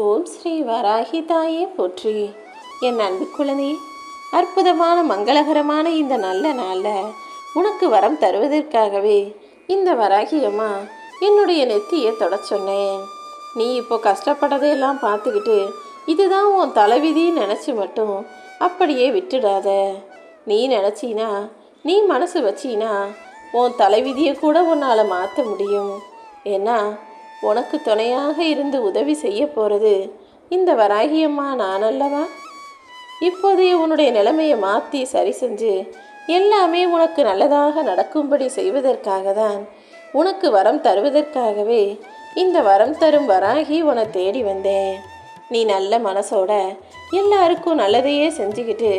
ஓம் ஸ்ரீ வராகி தாயே போற்றி. என் அன்பு குழந்தை, அற்புதமான மங்களகரமான இந்த நல்ல நாளில் உனக்கு வரம் தருவதற்காகவே இந்த வராகி அம்மா என்னுடைய நெத்தியை தொட சொன்னேன். நீ இப்போ கஷ்டப்பட்டதையெல்லாம் பார்த்துக்கிட்டு இதுதான் உன் தலைவிதின்னு நினச்சி மட்டும் அப்படியே விட்டுடாத. நீ நினச்சினா, நீ மனசு வச்சினா உன் தலைவிதியை கூட உன்னால் மாற்ற முடியும். ஏன்னா உனக்கு துணையாக இருந்து உதவி செய்ய போகிறது இந்த வராகியம்மா நான் அல்லவா? இப்போதைய உன்னுடைய நிலைமையை மாற்றி சரி செஞ்சு எல்லாமே உனக்கு நல்லதாக நடக்கும்படி செய்வதற்காக தான், உனக்கு வரம் தருவதற்காகவே இந்த வரம் தரும் வராகி உன்னை தேடி வந்தேன். நீ நல்ல மனசோட எல்லாருக்கும் நல்லதையே செஞ்சுக்கிட்டு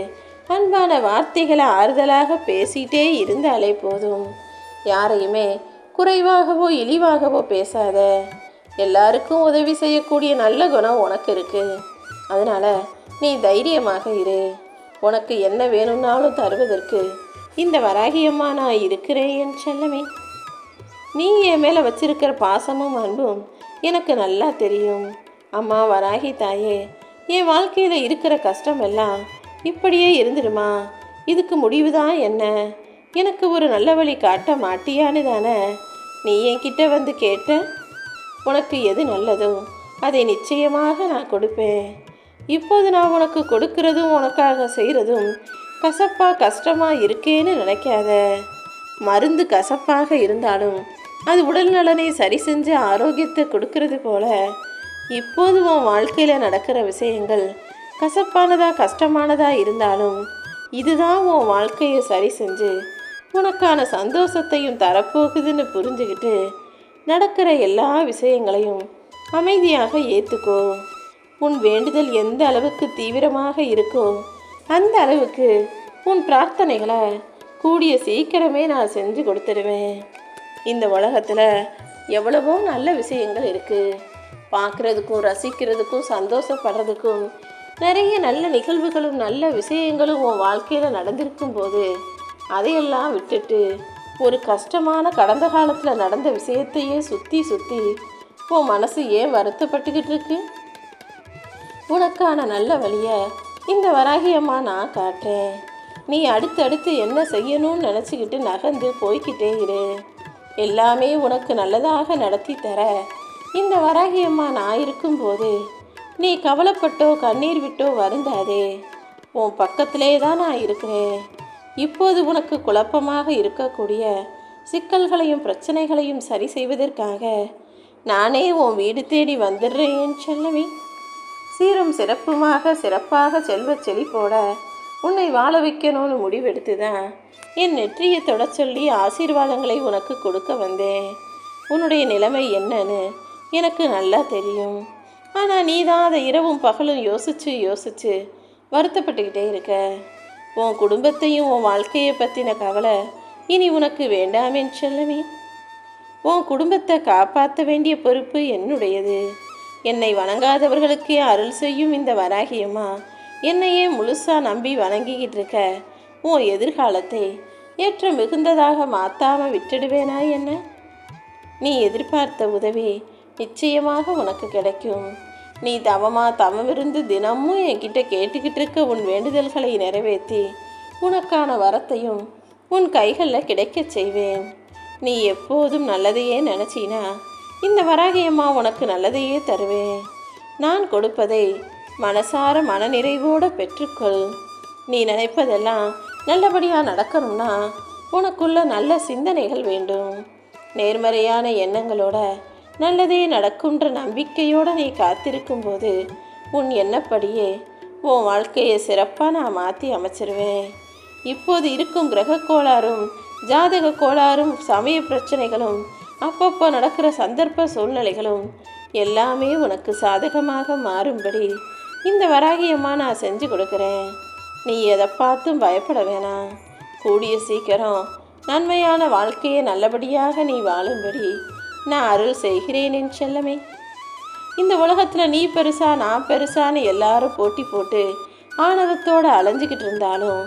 அன்பான வார்த்தைகளை ஆறுதலாக பேசிகிட்டே இருந்தாலே போதும். யாரையுமே குறைவாகவோ இழிவாகவோ பேசாத. எல்லாருக்கும் உதவி செய்யக்கூடிய நல்ல குணம் உனக்கு இருக்குது. அதனால் நீ தைரியமாக இரு. உனக்கு என்ன வேணும்னாலும் தருவதற்கு இந்த வராகியம்மா நான் இருக்கிறேன் என் செல்லமே. நீ என் மேலே வச்சிருக்கிற பாசமும் அன்பும் எனக்கு நல்லா தெரியும். அம்மா வராகி தாயே, என் வாழ்க்கையில் இருக்கிற கஷ்டம் எல்லாம் இப்படியே இருந்துடுமா? இதுக்கு முடிவு தான் என்ன? எனக்கு ஒரு நல்ல வழி காட்ட மாட்டியான்னு தானே நீ என்கிட்ட வந்து கேட்ட. உனக்கு எது நல்லதோ அதை நிச்சயமாக நான் கொடுப்பேன். இப்போது நான் உனக்கு கொடுக்கறதும் உனக்காக செய்கிறதும் கசப்பாக கஷ்டமாக இருக்கேன்னு நினைக்காத. மருந்து கசப்பாக இருந்தாலும் அது உடல் நலனை சரி செஞ்சு ஆரோக்கியத்தை கொடுக்கறது போல இப்போது உன் வாழ்க்கையில் நடக்கிற விஷயங்கள் கசப்பானதா கஷ்டமானதா இருந்தாலும் இதுதான் உன் வாழ்க்கையை சரி செஞ்சு உனக்கான சந்தோஷத்தையும் தரப்போகுதுன்னு புரிஞ்சுக்கிட்டு நடக்கிற எல்லா விஷயங்களையும் அமைதியாக ஏற்றுக்கோ. உன் வேண்டுதல் எந்த அளவுக்கு தீவிரமாக இருக்கோ அந்த அளவுக்கு உன் பிரார்த்தனைகளை கூடிய சீக்கிரமே நான் செஞ்சு கொடுத்துடுவேன். இந்த உலகத்தில் எவ்வளவோ நல்ல விஷயங்கள் இருக்குது. பார்க்குறதுக்கும் ரசிக்கிறதுக்கும் சந்தோஷப்படுறதுக்கும் நிறைய நல்ல நிகழ்வுகளும் நல்ல விஷயங்களும் உன் வாழ்க்கையில் நடந்திருக்கும் போது அதையெல்லாம் விட்டுட்டு ஒரு கஷ்டமான கடந்த காலத்தில் நடந்த விஷயத்தையே சுற்றி உன் மனசு ஏன் வருத்தப்பட்டுக்கிட்டு இருக்கு? உனக்கான நல்ல வழியை இந்த வராகியம்மா நான் காட்டுறேன். நீ அடுத்தடுத்து என்ன செய்யணும்னு நினச்சிக்கிட்டு நகர்ந்து போய்கிட்டே இரு. எல்லாமே உனக்கு நல்லதாக நடத்தி தர இந்த வராகியம்மா நான் இருக்கும்போது நீ கவலைப்பட்டோ கண்ணீர் விட்டோ வருந்தாதே. உன் பக்கத்திலே தான் நான் இருக்கிறேன். இப்போது உனக்கு குழப்பமாக இருக்கக்கூடிய சிக்கல்களையும் பிரச்சனைகளையும் சரி செய்வதற்காக நானே உன் வீடு தேடி வந்துடுறேன் செல்லமே. சீரும் சிறப்பாக செல்வ செழிப்போட உன்னை வாழ வைக்கணும்னு முடிவெடுத்து தான் என் நெற்றியை தொட சொல்லி ஆசீர்வாதங்களை உனக்கு கொடுக்க வந்தேன். உன்னுடைய நிலைமை என்னன்னு எனக்கு நல்லா தெரியும். ஆனால் நீ தான் அதை இரவும் பகலும் யோசிச்சு வருத்தப்பட்டுக்கிட்டே இருக்க. உன் குடும்பத்தையும் உன் வாழ்க்கையை பற்றின கவலை இனி உனக்கு வேண்டாமேன்னு செல்லமே. உன் குடும்பத்தை காப்பாற்ற வேண்டிய பொறுப்பு என்னுடையது. என்னை வணங்காதவர்களுக்கே அருள் செய்யும் இந்த வராகியம்மா என்னையே முழுசாக நம்பி வணங்கிக்கிட்டு இருக்க. உன் எதிர்காலத்தை ஏற்ற மிகுந்ததாக மாற்றாமல் விட்டுடுவேனா என்ன? நீ எதிர்பார்த்த உதவி நிச்சயமாக உனக்கு கிடைக்கும். நீ தவமிருந்து தினமும் என்கிட்ட கேட்டுக்கிட்டு இருக்க உன் வேண்டுதல்களை நிறைவேற்றி உனக்கான வரத்தையும் உன் கைகளில் கிடைக்க செய்வேன். நீ எப்போதும் நல்லதையே நினச்சினா இந்த வராகியம்மா உனக்கு நல்லதையே தருவேன். நான் கொடுப்பதை மனசார மனநிறைவோடு பெற்றுக்கொள். நீ நினைப்பதெல்லாம் நல்லபடியாக நடக்கணும்னா உனக்குள்ள நல்ல சிந்தனைகள் வேண்டும். நேர்மறையான எண்ணங்களோட நல்லதே நடக்குன்ற நம்பிக்கையோடு நீ காத்திருக்கும்போது உன் எண்ணப்படியே உன் வாழ்க்கையை சிறப்பாக நான் மாற்றி அமைச்சிருவேன். இப்போது இருக்கும் கிரக கோளாறும் ஜாதக கோளாறும் சமய பிரச்சனைகளும் அப்பப்போ நடக்கிற சந்தர்ப்ப சூழ்நிலைகளும் எல்லாமே உனக்கு சாதகமாக மாறும்படி இந்த வராகியம்மா நான் செஞ்சு கொடுக்குறேன். நீ எதை பார்த்தும் பயப்பட வேணாம். கூடிய சீக்கிரம் நன்மையான வாழ்க்கையை நல்லபடியாக நீ வாழும்படி நான் அருள் செய்கிறேன் என் செல்லமே. இந்த உலகத்தில் நீ பெருசா நான் பெருசான்னு எல்லாரும் போட்டி போட்டு ஆணவத்தோடு அலைஞ்சிக்கிட்டு இருந்தாலும்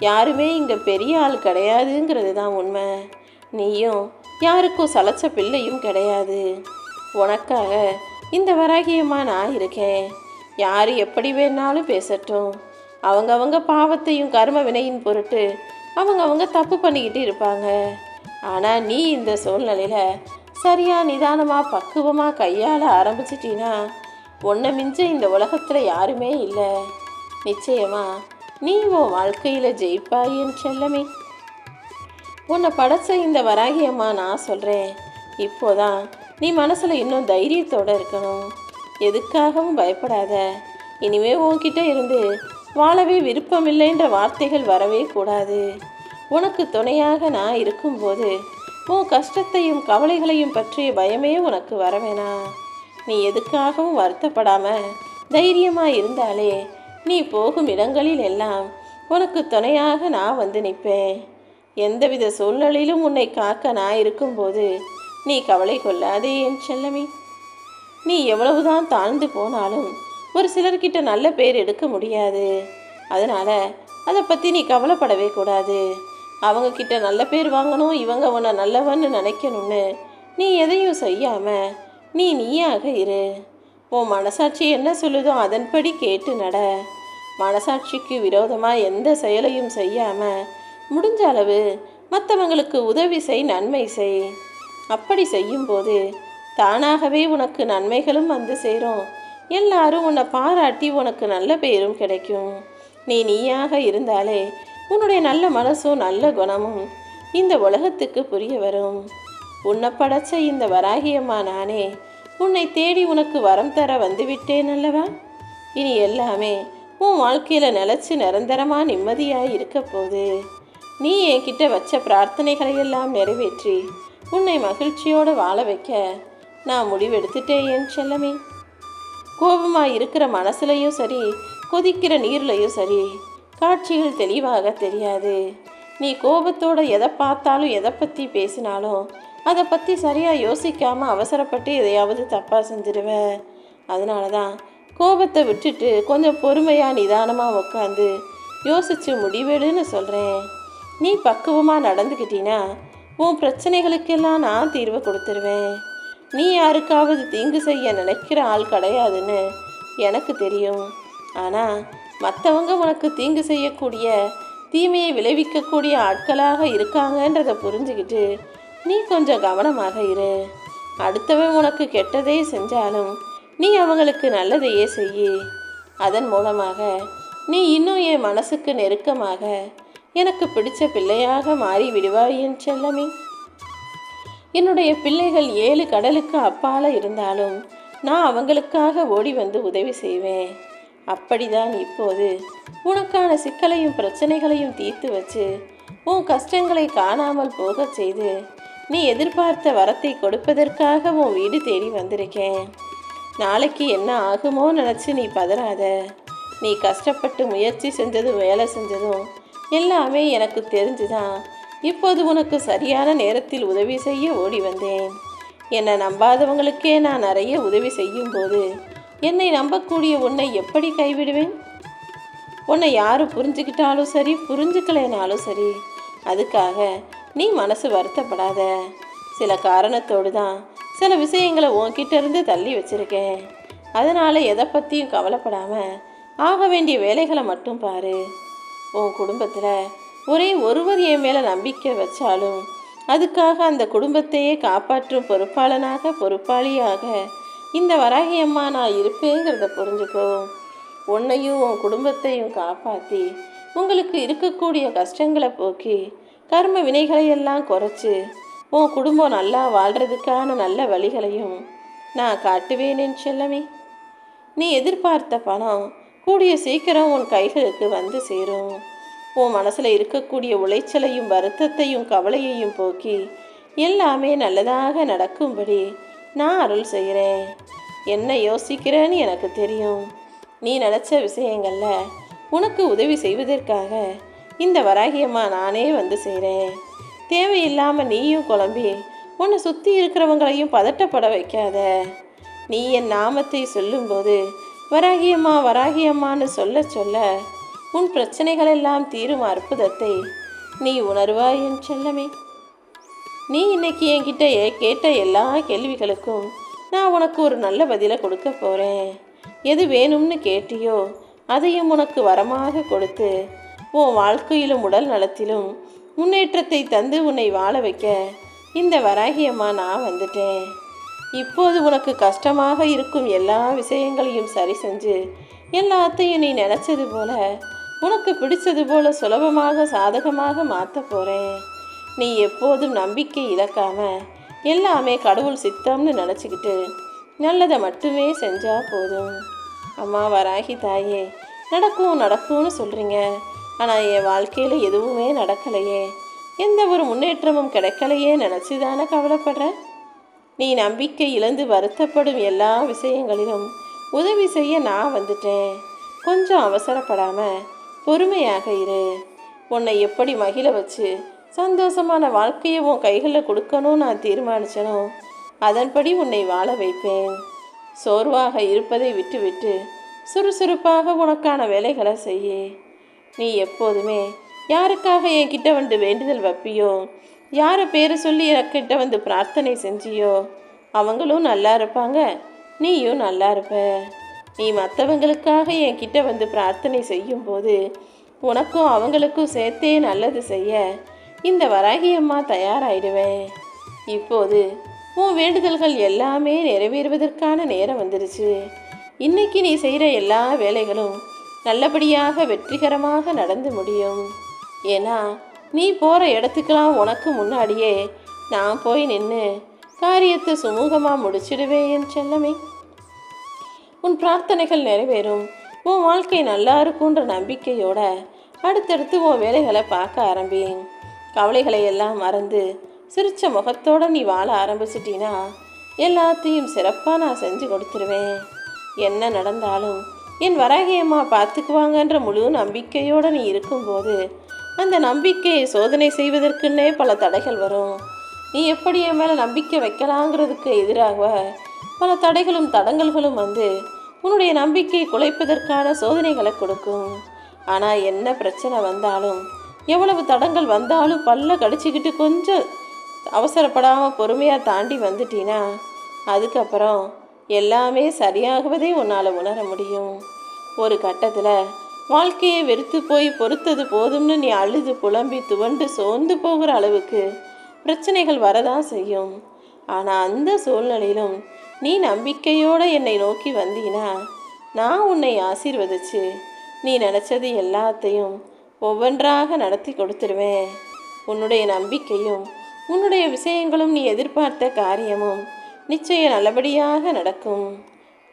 யாருமே இங்கே பெரிய ஆள் கிடையாதுங்கிறது தான் உண்மை. நீயும் யாருக்கும் சளைச்ச பிள்ளையும் கிடையாது. உனக்காக இந்த வராகியம்மா நான் இருக்கேன். யார் எப்படி வேணாலும் பேசட்டும். அவங்கவங்க பாவத்தையும் கர்ம வினையின் பொருட்டு அவங்கவங்க தப்பு பண்ணிக்கிட்டு இருப்பாங்க. ஆனால் நீ இந்த சூழ்நிலையில் சரியாக நிதானமாக பக்குவமாக கையாள ஆரம்பிச்சிட்டினா உன்னை மிஞ்ச இந்த உலகத்தில் யாருமே இல்லை. நிச்சயமா நீ உன் வாழ்க்கையில் ஜெயிப்பாய் என் செல்லமே. உன்னை படைச்ச இந்த வராகியம்மா நான் சொல்கிறேன். இப்போதான் நீ மனசில் இன்னும் தைரியத்தோடு இருக்கணும். எதுக்காகவும் பயப்படாத. இனிமே உன்கிட்ட இருந்து வாழவே விருப்பமில்லைன்ற வார்த்தைகள் வரவே கூடாது. உனக்கு துணையாக நான் இருக்கும்போது உன் கஷ்டத்தையும் கவலைகளையும் பற்றிய பயமே உனக்கு வர வேணாம். நீ எதுக்காகவும் வருத்தப்படாமல் தைரியமாக இருந்தாலே நீ போகும் இடங்களில் எல்லாம் உனக்கு துணையாக நான் வந்து நிற்பேன். எந்தவித சூழ்நிலையிலும் உன்னை காக்க நான் இருக்கும்போது நீ கவலை கொள்ளாதே என் செல்லமே. நீ எவ்வளவுதான் தாழ்ந்து போனாலும் ஒரு சிலர்கிட்ட நல்ல பேர் எடுக்க முடியாது. அதனால் அதை பற்றி நீ கவலைப்படவே கூடாது. அவங்கக்கிட்ட நல்ல பேர் வாங்கணும், இவங்க உன்னை நல்லவன்னு நினைக்கணும்னு நீ எதையும் செய்யாமல் நீயாக இரு. உன் மனசாட்சி என்ன சொல்லுதோ அதன்படி கேட்டு நட. மனசாட்சிக்கு விரோதமாக எந்த செயலையும் செய்யாமல் முடிஞ்ச அளவு மற்றவங்களுக்கு உதவி செய், நன்மை செய். அப்படி செய்யும்போது தானாகவே உனக்கு நன்மைகளும் வந்து சேரும். எல்லாரும் உன்னை பாராட்டி உனக்கு நல்ல பேரும் கிடைக்கும். நீயாக இருந்தாலே உன்னுடைய நல்ல மனசும் நல்ல குணமும் இந்த உலகத்துக்கு புரிய வரும். உன்னை படைச்ச இந்த வராகியம்மா நானே உன்னை தேடி உனக்கு வரம் தர வந்துவிட்டேன் அல்லவா. இனி எல்லாமே உன் வாழ்க்கையில் நிலச்சி நிரந்தரமாக நிம்மதியாக இருக்க போகுது. நீ என்கிட்ட வச்ச பிரார்த்தனைகளையெல்லாம் நிறைவேற்றி உன்னை மகிழ்ச்சியோடு வாழ வைக்க நான் முடிவெடுத்துட்டேன் என் செல்லமே. கோபமாக இருக்கிற மனசுலையும் சரி, கொதிக்கிற நீர்லையும் சரி, காட்சிகள் தெளிவாக தெரியாது. நீ கோபத்தோடு எதை பார்த்தாலும் எதை பற்றி பேசினாலும் அதை பற்றி சரியாக யோசிக்காமல் அவசரப்பட்டு எதையாவது தப்பாக செஞ்சிடுவ. அதனால தான் கோபத்தை விட்டுட்டு கொஞ்சம் பொறுமையாக நிதானமாக உட்காந்து யோசித்து முடிவெடுன்னு சொல்கிறேன். நீ பக்குவமாக நடந்துக்கிட்டீன்னா உன் பிரச்சனைகளுக்கெல்லாம் நான் தீர்வு கொடுத்துருவேன். நீ யாருக்காவது தீங்கு செய்ய நினைக்கிற ஆள் கிடையாதுன்னு எனக்கு தெரியும். ஆனால் மற்றவங்க உனக்கு தீங்கு செய்யக்கூடிய, தீமையை விளைவிக்கக்கூடிய ஆட்களாக இருக்காங்கன்றதை புரிஞ்சுக்கிட்டு நீ கொஞ்சம் கவனமாக இரு. அடுத்தவன் உனக்கு கெட்டதே செஞ்சாலும் நீ அவங்களுக்கு நல்லதையே செய்யி. அதன் மூலமாக நீ இன்னும் என் மனசுக்கு நெருக்கமாக எனக்கு பிடிச்ச பிள்ளையாக மாறி விடுவாய் என் செல்லமே. என்னுடைய பிள்ளைகள் 7 கடலுக்கு அப்பால் இருந்தாலும் நான் அவங்களுக்காக ஓடி வந்து உதவி செய்வேன். அப்படிதான் இப்போது உனக்கான சிக்கலையும் பிரச்சனைகளையும் தீர்த்து வச்சு உன் கஷ்டங்களை காணாமல் போக செய்து நீ எதிர்பார்த்த வரத்தை கொடுப்பதற்காக உன் வீடு தேடி வந்திருக்கேன். நாளைக்கு என்ன ஆகுமோ நினச்சி நீ பதறாத. நீ கஷ்டப்பட்டு முயற்சி செஞ்சதும் வேலை செஞ்சதும் எல்லாமே எனக்கு தெரிஞ்சுதான் இப்போது உனக்கு சரியான நேரத்தில் உதவி செய்ய ஓடி வந்தேன். என்னை நம்பாதவங்களுக்கே நான் நிறைய உதவி செய்யும்போது என்னை நம்பக்கூடிய உன்னை எப்படி கைவிடுவேன்? உன்னை யார் புரிஞ்சுக்கிட்டாலும் சரி, புரிஞ்சுக்கலைனாலும் சரி, அதுக்காக நீ மனசு வருத்தப்படாத. சில காரணத்தோடு தான் சில விஷயங்களை உன்கிட்ட இருந்து தள்ளி வச்சுருக்கேன். அதனால் எதை பற்றியும் கவலைப்படாமல் ஆக வேண்டிய வேலைகளை மட்டும் பாரு. உன் குடும்பத்தில் ஒரே ஒருவர் என் மேலே நம்பிக்கை வச்சாலும் அதுக்காக அந்த குடும்பத்தையே காப்பாற்றும் பொறுப்பாளியாக இந்த வராகியம்மா நான் இருப்பேங்கிறத புரிஞ்சுக்கோ. உன்னையும் உன் குடும்பத்தையும் காப்பாற்றி உங்களுக்கு இருக்கக்கூடிய கஷ்டங்களை போக்கி கர்ம வினைகளையெல்லாம் குறைச்சி உன் குடும்பம் நல்லா வாழ்கிறதுக்கான நல்ல வழிகளையும் நான் காட்டுவேன் என் செல்லமே. நீ எதிர்பார்த்த பணம் கூடிய சீக்கிரம் உன் கைகளுக்கு வந்து சேரும். உன் மனசில் இருக்கக்கூடிய உளைச்சலையும் வருத்தத்தையும் கவலையையும் போக்கி எல்லாமே நல்லதாக நடக்கும்படி நான் அருள் செய்கிறேன். என்ன யோசிக்கிறேன்னு எனக்கு தெரியும். நீ நினச்ச விஷயங்களில் உனக்கு உதவி செய்வதற்காக இந்த வராகியம்மா நானே வந்து செய்கிறேன். தேவையில்லாமல் நீயும் குழம்பி உன்னை சுற்றி இருக்கிறவங்களையும் பதட்டப்பட வைக்காத. நீ என் நாமத்தை சொல்லும்போது வராகியம்மா வராகியம்மான்னு சொல்ல சொல்ல உன் பிரச்சனைகளெல்லாம் தீரும் அற்புதத்தை நீ உணர்வாய் என் செல்லமே. நீ இன்னைக்கு என்கிட்ட கேட்ட எல்லா கேள்விகளுக்கும் நான் உனக்கு ஒரு நல்ல பதிலை கொடுக்க போகிறேன். எது வேணும்னு கேட்டியோ அதையும் உனக்கு வரமாக கொடுத்து உன் வாழ்க்கையிலும் உடல் நலத்திலும் முன்னேற்றத்தை தந்து உன்னை வாழ வைக்க இந்த வராகியம்மா நான் வந்துட்டேன். இப்போது உனக்கு கஷ்டமாக இருக்கும் எல்லா விஷயங்களையும் சரி செஞ்சு எல்லாத்தையும் நீ நினச்சது போல உனக்கு பிடிச்சது போல சுலபமாக சாதகமாக மாற்ற போகிறேன். நீ எப்போதும் நம்பிக்கை இழக்காம எல்லாமே கடவுள் சித்தம்னு நினச்சிக்கிட்டு நல்லதை மட்டுமே செஞ்சால் போதும். அம்மா வராகி தாயே, நடக்கும் நடக்கும்னு சொல்கிறீங்க, ஆனால் என் வாழ்க்கையில் எதுவுமே நடக்கலையே, எந்த ஒரு முன்னேற்றமும் கிடைக்கலையே நினச்சி தானே கவலைப்படுற. நீ நம்பிக்கை இழந்து வருத்தப்படும் எல்லா விஷயங்களிலும் உதவி செய்ய நான் வந்துட்டேன். கொஞ்சம் அவசரப்படாமல் பொறுமையாக இரு. உன்னை எப்படி மகிழ வச்சு சந்தோஷமான வாழ்க்கையை உன் கைகளில் கொடுக்கணும் நான் தீர்மானிச்சனோ அதன்படி உன்னை வாழ வைப்பேன். சோர்வாக இருப்பதை விட்டுவிட்டு சுறுசுறுப்பாக உனக்கான வேலைகளை செய்ய. நீ எப்போதுமே யாருக்காக என்கிட்ட வந்து வேண்டுதல் வைப்பியோ, யாரை பேரை சொல்லி எனக்கிட்ட வந்து பிரார்த்தனை செஞ்சியோ அவங்களும் நல்லா இருப்பாங்க, நீயும் நல்லா இருப்ப. நீ மற்றவங்களுக்காக என்கிட்ட வந்து பிரார்த்தனை செய்யும்போது உனக்கும் அவங்களுக்கும் சேர்த்தே நல்லது செய்ய இந்த வராகியம்மா தயாராகிடுவேன். இப்போது உன் வேண்டுதல்கள் எல்லாமே நிறைவேறுவதற்கான நேரம் வந்துருச்சு. இன்னைக்கு நீ செய்கிற எல்லா வேலைகளும் நல்லபடியாக வெற்றிகரமாக நடந்து முடியும். ஏன்னா நீ போகிற இடத்துக்கெல்லாம் உனக்கு முன்னாடியே நான் போய் நின்று காரியத்தை சுமூகமாக முடிச்சிடுவேன் என் செல்லமே. உன் பிரார்த்தனைகள் நிறைவேறும். உன் வாழ்க்கை நல்லா இருக்குன்ற நம்பிக்கையோட அடுத்தடுத்து உன் வேலைகளை பார்க்க ஆரம்பி. கவலைகளை எல்லாம் மறந்து சிரிச்ச முகத்தோடு நீ வாழ ஆரம்பிச்சிட்டினா எல்லாத்தையும் சிறப்பாக நான் செஞ்சு கொடுத்துருவேன். என்ன நடந்தாலும் என் வராகியம்மா பார்த்துக்குவாங்கன்ற முழு நம்பிக்கையோடு நீ இருக்கும்போது அந்த நம்பிக்கையை சோதனை செய்வதற்குன்னே பல தடைகள் வரும். நீ எப்படி என் மேலே நம்பிக்கை வைக்கலாங்கிறதுக்கு எதிராக பல தடைகளும் தடங்கல்களும் வந்து உன்னுடைய நம்பிக்கையை குலைப்பதற்கான சோதனைகளை கொடுக்கும். ஆனால் என்ன பிரச்சனை வந்தாலும் எவ்வளவு தடங்கள் வந்தாலும் பல்ல கடிச்சிக்கிட்டு கொஞ்சம் அவசரப்படாமல் பொறுமையாக தாண்டி வந்துட்டினா அதுக்கப்புறம் எல்லாமே சரியாகுவதை உன்னால் உணர முடியும். ஒரு கட்டத்தில் வாழ்க்கையை வெறுத்து போய் பொறுத்தது போதும்னு நீ அழுது புலம்பி துவண்டு சோர்ந்து போகிற அளவுக்கு பிரச்சனைகள் வரதான் செய்யும். ஆனால் அந்த சூழ்நிலையிலும் நீ நம்பிக்கையோடு என்னை நோக்கி வந்தீனா நான் உன்னை ஆசீர்வதிச்சு நீ நினச்சது எல்லாத்தையும் ஒவ்வொன்றாக நடத்தி கொடுத்துருவேன். உன்னுடைய நம்பிக்கையும் உன்னுடைய விஷயங்களும் நீ எதிர்பார்த்த காரியமும் நிச்சயம் நல்லபடியாக நடக்கும்.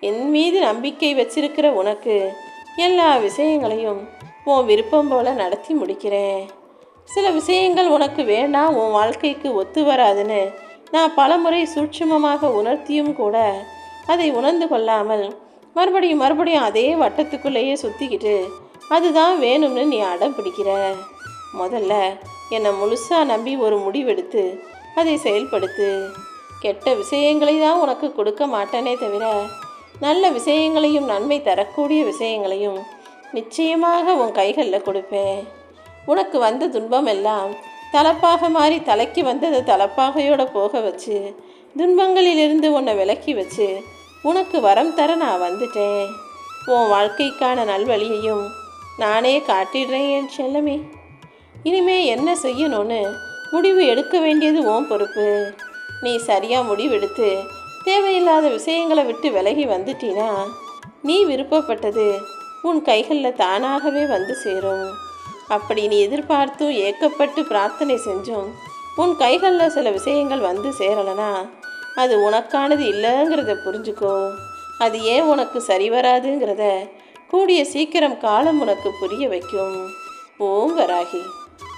என் மீது நம்பிக்கை வச்சிருக்கிற உனக்கு எல்லா விஷயங்களையும் உன் விருப்பம் போல நடத்தி முடிக்கிறேன். சில விஷயங்கள் உனக்கு வேண்டாம், உன் வாழ்க்கைக்கு ஒத்து வராதுன்னு நான் பலமுறை சூட்சுமமாக உணர்த்தியும் கூட அதை உணர்ந்து கொள்ளாமல் மறுபடியும் அதே வட்டத்துக்குள்ளேயே சுற்றிக்கிட்டு அதுதான் வேணும்னு நீ அடம் பிடிக்கிற. முதல்ல என்னை முழுசாக நம்பி ஒரு முடிவெடுத்து அதை செயல்படுத்து. கெட்ட விஷயங்களை தான் உனக்கு கொடுக்க மாட்டேனே தவிர நல்ல விஷயங்களையும் நன்மை தரக்கூடிய விஷயங்களையும் நிச்சயமாக உன் கைகளில் கொடுப்பேன். உனக்கு வந்த துன்பம் எல்லாம் தலப்பாக மாறி தலைக்கு வந்ததை தலப்பாகையோடு போக வச்சு துன்பங்களிலிருந்து உன்னை விலக்கி வச்சு உனக்கு வரம் தர நான் வந்துட்டேன். உன் வாழ்க்கைக்கான நல்வழியையும் நானே காட்டிடுறேன் என் செல்லமே. இனிமே என்ன செய்யணும்னு முடிவு எடுக்க வேண்டியது உன் பொறுப்பு. நீ சரியாக முடிவெடுத்து தேவையில்லாத விஷயங்களை விட்டு விலகி வந்துட்டினா நீ விருப்பப்பட்டது உன் கைகளில் தானாகவே வந்து சேரும். அப்படி நீ எதிர்பார்த்தும் ஏக்கப்பட்டு பிரார்த்தனை செஞ்சும் உன் கைகளில் சில விஷயங்கள் வந்து சேரலைனா அது உனக்கானது இல்லைங்கிறத புரிஞ்சுக்கோ. அது ஏன் உனக்கு சரி வராதுங்கிறத கூடிய சீக்கிரம் காலம் உனக்கு புரிய வைக்கும். ஓம் வராகி.